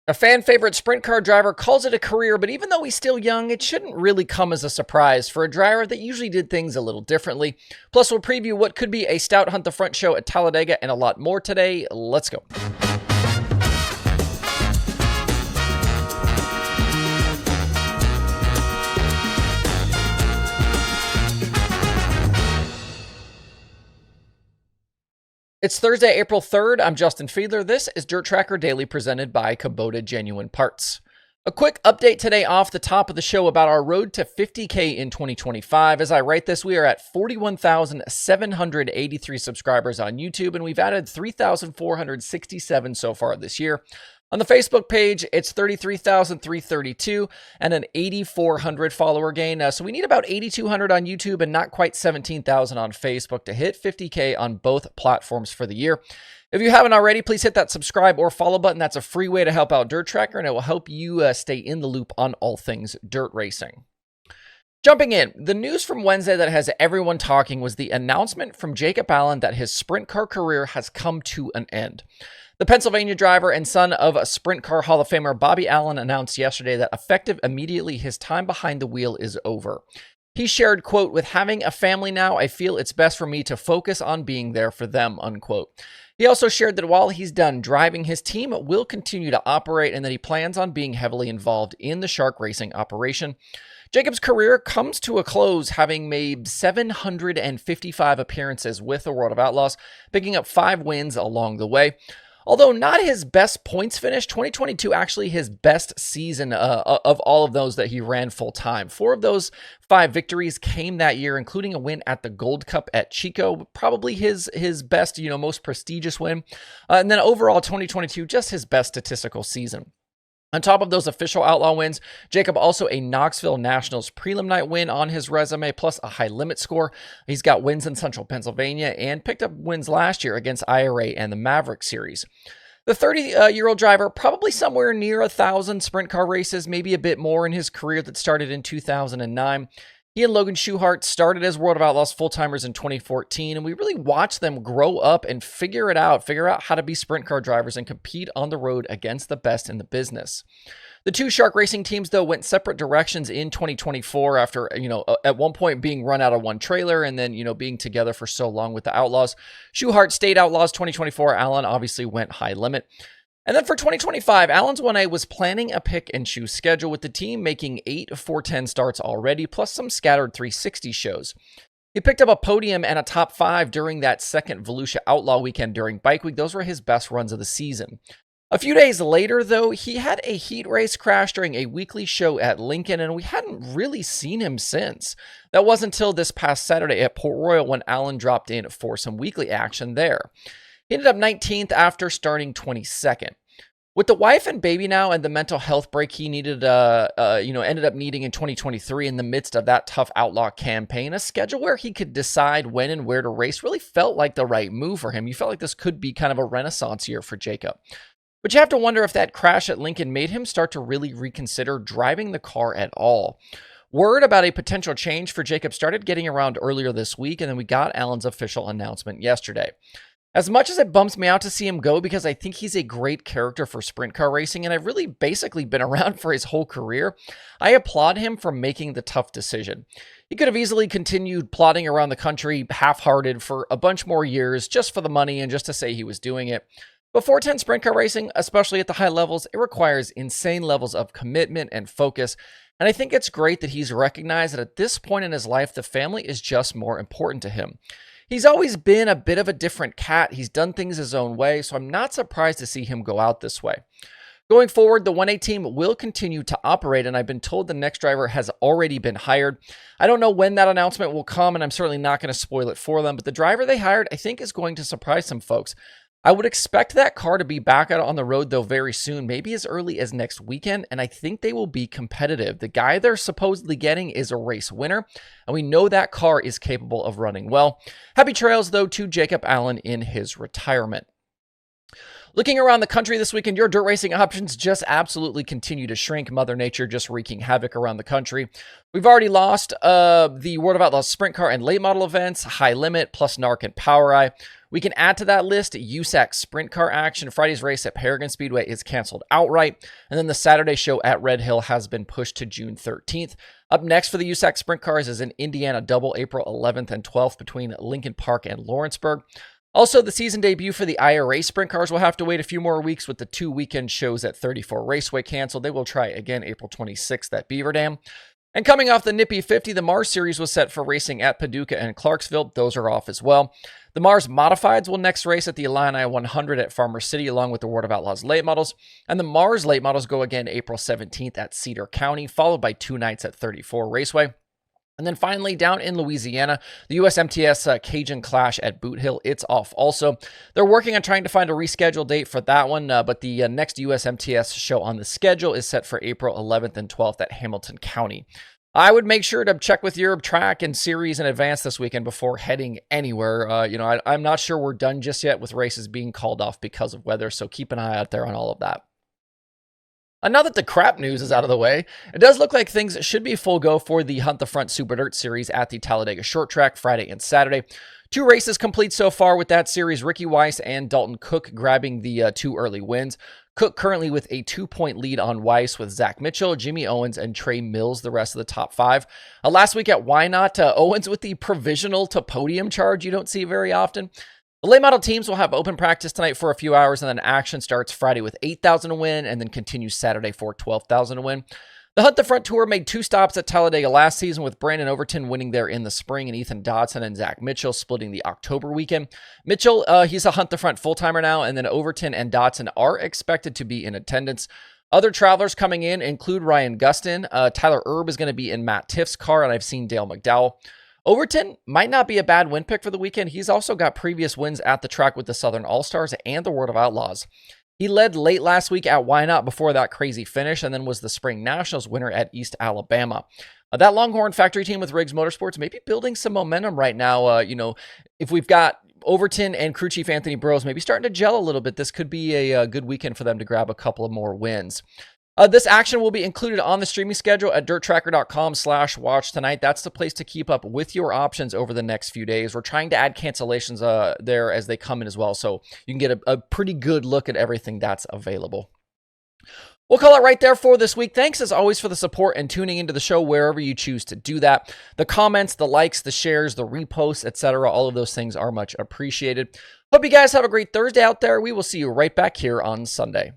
A fan favorite sprint car driver calls it a career, but even though he's still young, it shouldn't really come as a surprise for a driver that usually did things a little differently. Plus, we'll preview what could be a stout hunt the front show at Talladega and a lot more today. Let's go. It's Thursday, April 3rd. I'm Justin Fiedler. This is DIRTRACKR Daily presented by Kubota Genuine Parts. A quick update today off the top of the show about our road to 50K in 2025. As I write this, we are at 41,783 subscribers on YouTube, and we've added 3,467 so far this year. On the Facebook page, it's 33,332 and an 8,400 follower gain. So we need about 8,200 on YouTube and not quite 17,000 on Facebook to hit 50K on both platforms for the year. If you haven't already, please hit that subscribe or follow button. That's a free way to help out DIRTRACKR, and it will help you stay in the loop on all things dirt racing. Jumping in, the news from Wednesday that has everyone talking was the announcement from Jacob Allen that his sprint car career has come to an end. The Pennsylvania driver and son of Sprint Car Hall of Famer Bobby Allen announced yesterday that effective immediately, his time behind the wheel is over. He shared, quote, "With having a family now, I feel it's best for me to focus on being there for them," unquote. He also shared that while he's done driving, his team will continue to operate and that he plans on being heavily involved in the Shark Racing operation. Jacob's career comes to a close, having made 755 appearances with the World of Outlaws, picking up 5 wins along the way. Although not his best points finish, 2022 actually his best season of all of those that he ran full time. 4 of those 5 victories came that year, including a win at the Gold Cup at Chico, probably his best, most prestigious win. And then overall 2022, just his best statistical season. On top of those official Outlaw wins, Jacob also a Knoxville Nationals prelim night win on his resume, plus a high limit score. He's got wins in Central Pennsylvania and picked up wins last year against IRA and the Maverick Series. The 30-year-old driver, probably somewhere near 1,000 sprint car races, maybe a bit more in his career that started in 2009. He and Logan Schuchart started as World of Outlaws full-timers in 2014, and we really watched them grow up and figure out how to be sprint car drivers and compete on the road against the best in the business. The 2 Shark Racing teams, though, went separate directions in 2024 after, at one point being run out of one trailer and then, being together for so long with the Outlaws. Schuchart stayed Outlaws 2024. Allen obviously went high limit. And then for 2025, Allen's 1A was planning a pick-and-choose schedule with the team making 8 410 starts already, plus some scattered 360 shows. He picked up a podium and a top 5 during that second Volusia Outlaw weekend during Bike Week. Those were his best runs of the season. A few days later, though, he had a heat race crash during a weekly show at Lincoln, and we hadn't really seen him since. That wasn't until this past Saturday at Port Royal when Allen dropped in for some weekly action there. He ended up 19th after starting 22nd. With the wife and baby now and the mental health break he needed, ended up needing in 2023 in the midst of that tough Outlaw campaign, a schedule where he could decide when and where to race really felt like the right move for him. You felt like this could be kind of a renaissance year for Jacob. But you have to wonder if that crash at Lincoln made him start to really reconsider driving the car at all. Word about a potential change for Jacob started getting around earlier this week, and then we got Allen's official announcement yesterday. As much as it bumps me out to see him go because I think he's a great character for sprint car racing and I've really basically been around for his whole career, I applaud him for making the tough decision. He could have easily continued plodding around the country half-hearted for a bunch more years just for the money and just to say he was doing it. But 410 sprint car racing, especially at the high levels, it requires insane levels of commitment and focus. And I think it's great that he's recognized that at this point in his life, the family is just more important to him. He's always been a bit of a different cat. He's done things his own way, so I'm not surprised to see him go out this way. Going forward, the 1A team will continue to operate, and I've been told the next driver has already been hired. I don't know when that announcement will come, and I'm certainly not going to spoil it for them, but the driver they hired, I think, is going to surprise some folks. I would expect that car to be back out on the road, though, very soon, maybe as early as next weekend, and I think they will be competitive. The guy they're supposedly getting is a race winner, and we know that car is capable of running well. Happy trails, though, to Jacob Allen in his retirement. Looking around the country this weekend, your dirt racing options just absolutely continue to shrink. Mother Nature just wreaking havoc around the country. We've already lost the World of Outlaws sprint car and late model events, High Limit, plus NARC and Power Eye. We can add to that list USAC sprint car action. Friday's race at Paragon Speedway is canceled outright. And then the Saturday show at Red Hill has been pushed to June 13th. Up next for the USAC sprint cars is an Indiana double April 11th and 12th between Lincoln Park and Lawrenceburg. Also, the season debut for the IRA sprint cars will have to wait a few more weeks with the 2 weekend shows at 34 Raceway canceled. They will try again April 26th at Beaver Dam. And coming off the Nippy 50, the Mars Series was set for racing at Paducah and Clarksville. Those are off as well. The Mars Modifieds will next race at the Illini 100 at Farmer City, along with the World of Outlaws late models. And the Mars late models go again April 17th at Cedar County, followed by 2 nights at 34 Raceway. And then finally, down in Louisiana, the USMTS Cajun Clash at Boot Hill, it's off also. They're working on trying to find a rescheduled date for that one, but the next USMTS show on the schedule is set for April 11th and 12th at Hamilton County. I would make sure to check with your track and series in advance this weekend before heading anywhere. I'm not sure we're done just yet with races being called off because of weather, so keep an eye out there on all of that. Now that the crap news is out of the way, it does look like things should be full go for the Hunt the Front Super Dirt Series at the Talladega Short Track Friday and Saturday. 2 races complete so far with that series, Ricky Weiss and Dalton Cook grabbing the 2 early wins. Cook currently with a 2-point lead on Weiss with Zach Mitchell, Jimmy Owens, and Trey Mills, the rest of the top 5. Last week at Why Not, Owens with the provisional to podium charge you don't see very often. The late model teams will have open practice tonight for a few hours, and then action starts Friday with 8,000 to win, and then continues Saturday for 12,000 to win. The Hunt the Front Tour made 2 stops at Talladega last season, with Brandon Overton winning there in the spring, and Ethan Dodson and Zach Mitchell splitting the October weekend. Mitchell, he's a Hunt the Front full-timer now, and then Overton and Dodson are expected to be in attendance. Other travelers coming in include Ryan Gustin. Tyler Erb is going to be in Matt Tiff's car, and I've seen Dale McDowell. Overton might not be a bad win pick for the weekend. He's also got previous wins at the track with the Southern All-Stars and the World of Outlaws. He led late last week at Why Not before that crazy finish, and then was the Spring Nationals winner at East Alabama. That Longhorn factory team with Riggs Motorsports may be building some momentum right now. If we've got Overton and crew chief Anthony Burroughs maybe starting to gel a little bit, this could be a good weekend for them to grab a couple of more wins. This action will be included on the streaming schedule at DIRTRACKR.com/watch tonight. That's the place to keep up with your options over the next few days. We're trying to add cancellations there as they come in as well, so you can get a pretty good look at everything that's available. We'll call it right there for this week. Thanks as always for the support and tuning into the show wherever you choose to do that. The comments, the likes, the shares, the reposts, etc., all of those things are much appreciated. Hope you guys have a great Thursday out there. We will see you right back here on Sunday.